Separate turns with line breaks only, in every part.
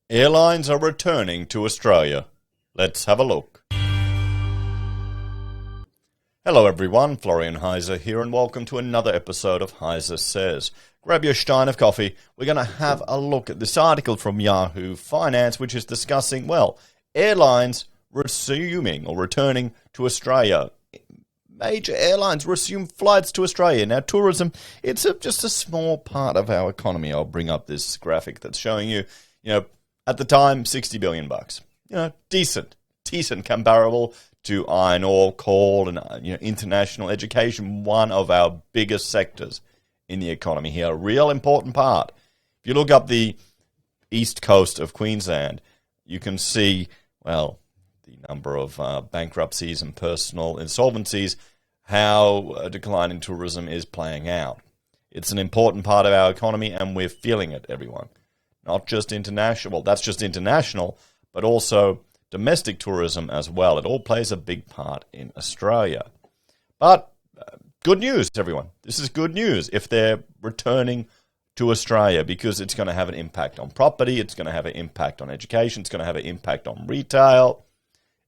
Airlines are returning to Australia. Let's have a look. Hello everyone, Florian.heise here and welcome to another episode of HeiseSays. Grab your stein of coffee. We're going to have a look at this article from Yahoo Finance which is discussing, airlines resuming or returning to Australia. Major airlines resume flights to Australia. Now, tourism, it's just a small part of our economy. I'll bring up this graphic that's showing you, at the time, $60 billion. Decent comparable to iron ore, coal, and international education. One of our biggest sectors in the economy here. A real important part. If you look up the east coast of Queensland, you can see, the number of bankruptcies and personal insolvencies, how a decline in tourism is playing out. It's an important part of our economy, and we're feeling it, everyone. Not just international, that's just international, but also domestic tourism as well. It all plays a big part in Australia. But good news, everyone. This is good news if they're returning to Australia, because it's going to have an impact on property, it's going to have an impact on education, it's going to have an impact on retail,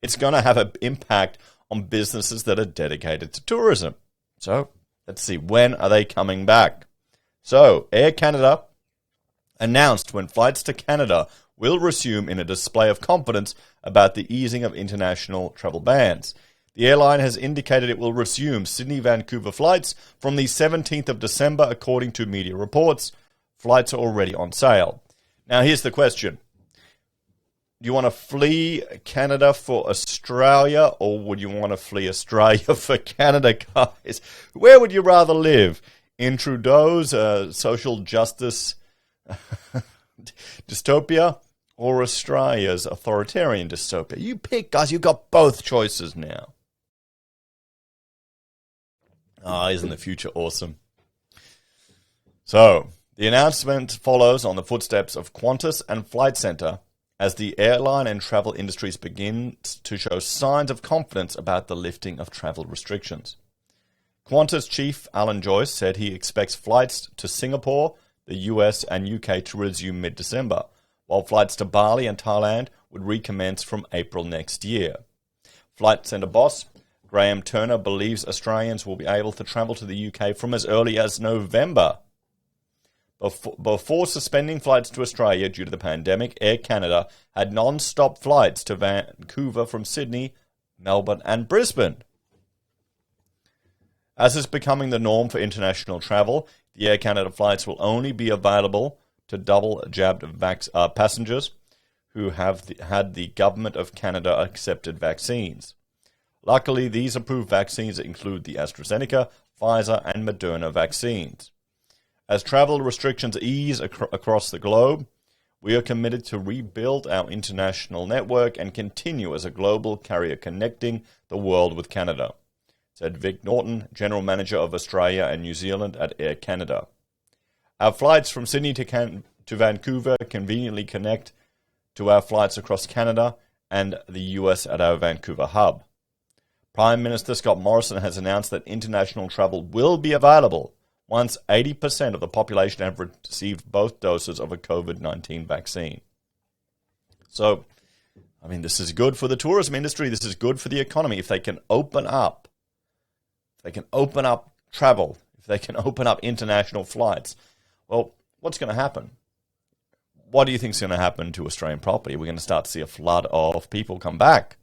it's going to have an impact on businesses that are dedicated to tourism. So let's see, when are they coming back? So Air Canada announced when flights to Canada will resume in a display of confidence about the easing of international travel bans. The airline has indicated it will resume Sydney-Vancouver flights from the 17th of December, according to media reports. Flights are already on sale. Now, here's the question. Do you want to flee Canada for Australia, or would you want to flee Australia for Canada, guys? Where would you rather live? In Trudeau's social justice dystopia, or Australia's authoritarian dystopia? You pick, guys. You've got both choices now. Isn't the future awesome? So, the announcement follows on the footsteps of Qantas and Flight Centre as the airline and travel industries begin to show signs of confidence about the lifting of travel restrictions. Qantas chief Alan Joyce said he expects flights to Singapore, the US and UK to resume mid-December, while flights to Bali and Thailand would recommence from April next year. Flight Centre boss Graham Turner believes Australians will be able to travel to the UK from as early as November. Before suspending flights to Australia due to the pandemic, Air Canada had non-stop flights to Vancouver from Sydney, Melbourne and Brisbane. As is becoming the norm for international travel, the Air Canada flights will only be available to double-jabbed passengers who have had the Government of Canada accepted vaccines. Luckily, these approved vaccines include the AstraZeneca, Pfizer and Moderna vaccines. As travel restrictions ease across the globe, we are committed to rebuild our international network and continue as a global carrier connecting the world with Canada, said Vic Norton, General Manager of Australia and New Zealand at Air Canada. Our flights from Sydney to Vancouver conveniently connect to our flights across Canada and the US at our Vancouver hub. Prime Minister Scott Morrison has announced that international travel will be available once 80% of the population have received both doses of a COVID-19 vaccine. So, this is good for the tourism industry. This is good for the economy. If they can open up, travel, if they can open up international flights, what's going to happen? What do you think is going to happen to Australian property? We're going to start to see a flood of people come back.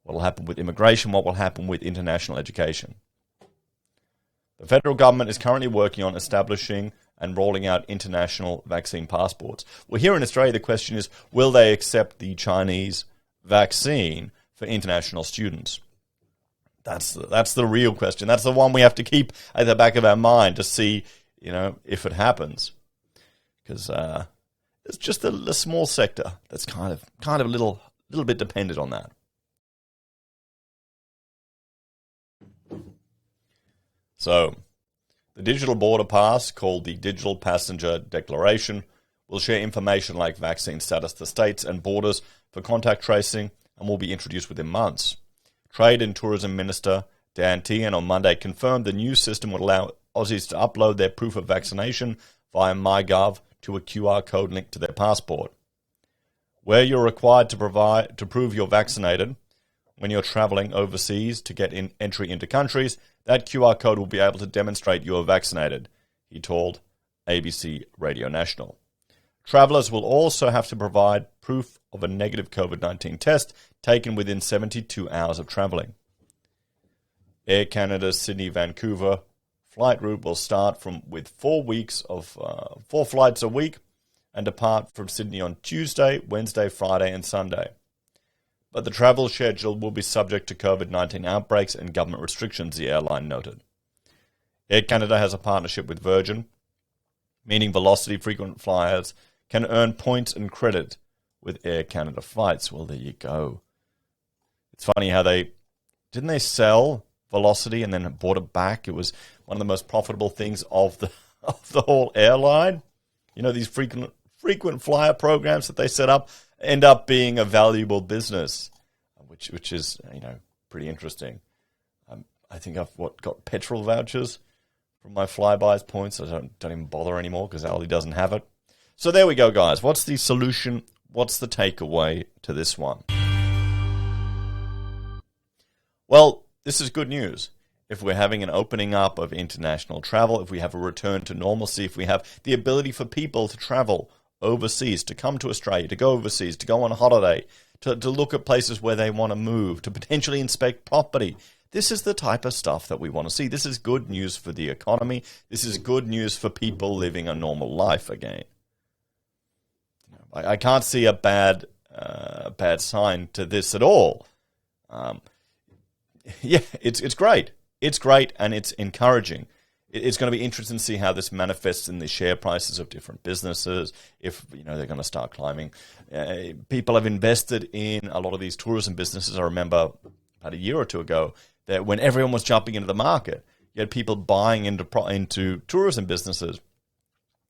What will happen with immigration? What will happen with international education? The federal government is currently working on establishing and rolling out international vaccine passports. Well, here in Australia, the question is, will they accept the Chinese vaccine for international students? That's the real question. That's the one we have to keep at the back of our mind to see, if it happens. Because it's just a small sector that's kind of a little bit dependent on that. So, the digital border pass, called the Digital Passenger Declaration, will share information like vaccine status to states and borders for contact tracing and will be introduced within months. Trade and Tourism Minister Dan Tehan on Monday confirmed the new system would allow Aussies to upload their proof of vaccination via MyGov to a QR code linked to their passport. where you're required to prove you're vaccinated when you're traveling overseas to get entry into countries. That QR code will be able to demonstrate you are vaccinated, he told ABC Radio National. Travelers will also have to provide proof of a negative COVID-19 test taken within 72 hours of traveling. Air Canada's Sydney-Vancouver flight route will start with 4 weeks of 4 flights a week and depart from Sydney on Tuesday, Wednesday, Friday and Sunday. But the travel schedule will be subject to COVID-19 outbreaks and government restrictions, the airline noted. Air Canada has a partnership with Virgin, meaning Velocity frequent flyers can earn points and credit with Air Canada flights. Well, there you go. It's funny how didn't they sell Velocity and then bought it back? It was one of the most profitable things of the whole airline. You know, these frequent flyer programs that they set up end up being a valuable business, which is, you know, pretty interesting. I think I've got petrol vouchers from my Flybuys points. I don't even bother anymore because Aldi doesn't have it. So there we go, guys. What's the solution? What's the takeaway to this one? Well, this is good news. If we're having an opening up of international travel, if we have a return to normalcy, if we have the ability for people to travel overseas, to come to Australia, to go overseas, to go on holiday, to look at places where they want to move, to potentially inspect property. This is the type of stuff that we want to see. This is good news for the economy. This is good news for people living a normal life again. I can't see a bad sign to this at all. Yeah, it's great. It's great and it's encouraging. It's going to be interesting to see how this manifests in the share prices of different businesses, if they're going to start climbing. People have invested in a lot of these tourism businesses. I remember about a year or two ago that when everyone was jumping into the market, you had people buying into tourism businesses.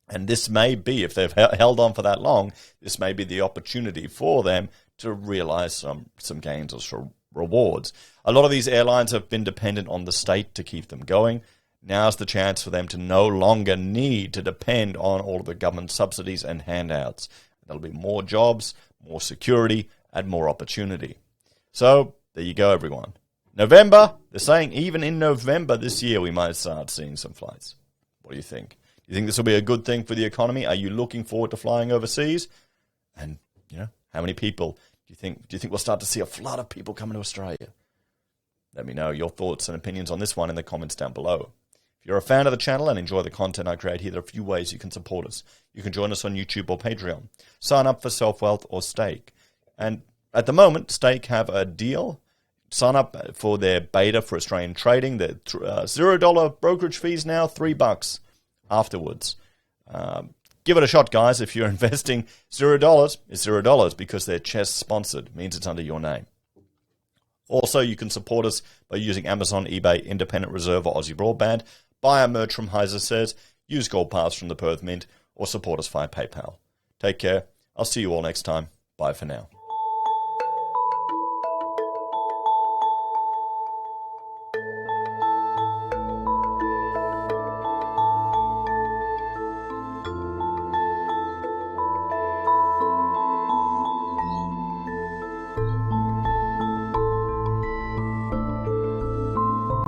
And this may be, if they've held on for that long, this may be the opportunity for them to realize some gains or some rewards. A lot of these airlines have been dependent on the state to keep them going. Now's the chance for them to no longer need to depend on all of the government subsidies and handouts. There'll be more jobs, more security, and more opportunity. So there you go, everyone. November, they're saying even in November this year, we might start seeing some flights. What do you think? Do you think this will be a good thing for the economy? Are you looking forward to flying overseas? And, how many people do you think we'll start to see a flood of people coming to Australia? Let me know your thoughts and opinions on this one in the comments down below. If you're a fan of the channel and enjoy the content I create here, there are a few ways you can support us. You can join us on YouTube or Patreon. Sign up for SelfWealth or Stake. And at the moment, Stake have a deal. Sign up for their beta for Australian trading. The $0 brokerage fees now, $3 afterwards. Give it a shot, guys. If you're investing $0, it's $0 because they're CHESS sponsored. It means it's under your name. Also, you can support us by using Amazon, eBay, Independent Reserve, or AussieBroadband. Buy our merch from HeiseSays. Use Gold Pass from the Perth Mint, or support us via PayPal. Take care. I'll see you all next time. Bye for now.